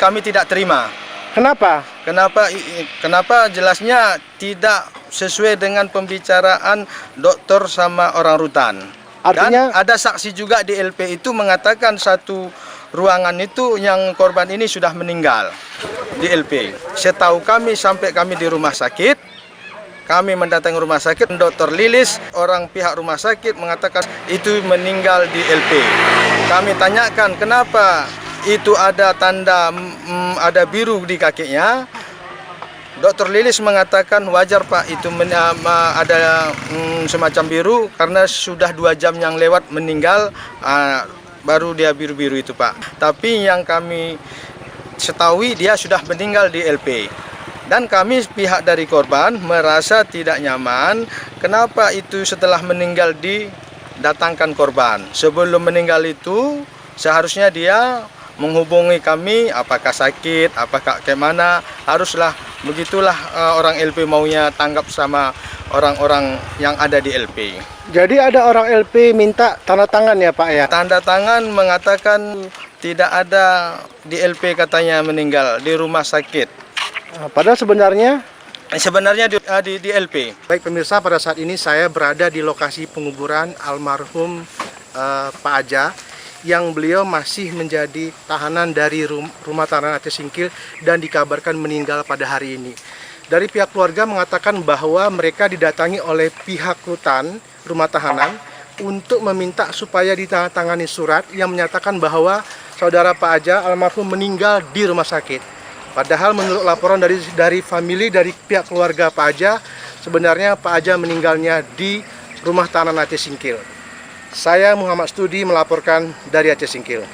kami tidak terima. Kenapa? Kenapa jelasnya tidak sesuai dengan pembicaraan dokter sama orang rutan. Artinya? Dan ada saksi juga di LP itu mengatakan satu ruangan itu yang korban ini sudah meninggal di LP. Setahu kami sampai kami di rumah sakit, kami mendatangi rumah sakit, Dr. Lilis, orang pihak rumah sakit mengatakan itu meninggal di LP. Kami tanyakan kenapa itu ada tanda ada biru di kakinya. Dr. Lilis mengatakan wajar Pak itu ada semacam biru karena sudah 2 jam yang lewat meninggal, baru dia biru-biru itu Pak. Tapi yang kami ketahui dia sudah meninggal di LP. Dan kami pihak dari korban merasa tidak nyaman kenapa itu setelah meninggal didatangkan korban. Sebelum meninggal itu seharusnya dia menghubungi kami apakah sakit, apakah kemana, haruslah begitulah orang LP maunya tanggap sama orang-orang yang ada di LP. Jadi ada orang LP minta tanda tangan ya Pak ya? Tanda tangan mengatakan tidak ada di LP katanya meninggal di rumah sakit. Padahal sebenarnya di LP. Baik pemirsa, pada saat ini saya berada di lokasi penguburan almarhum Pak Aja yang beliau masih menjadi tahanan dari rumah tahanan Aceh Singkil dan dikabarkan meninggal pada hari ini. Dari pihak keluarga mengatakan bahwa mereka didatangi oleh pihak rutan rumah tahanan untuk meminta supaya ditandatangani surat yang menyatakan bahwa saudara Pak Aja almarhum meninggal di rumah sakit. Padahal menurut laporan dari famili, dari pihak keluarga Pak Aja, sebenarnya Pak Aja meninggalnya di rumah tahanan Aceh Singkil. Saya Muhammad Studi melaporkan dari Aceh Singkil.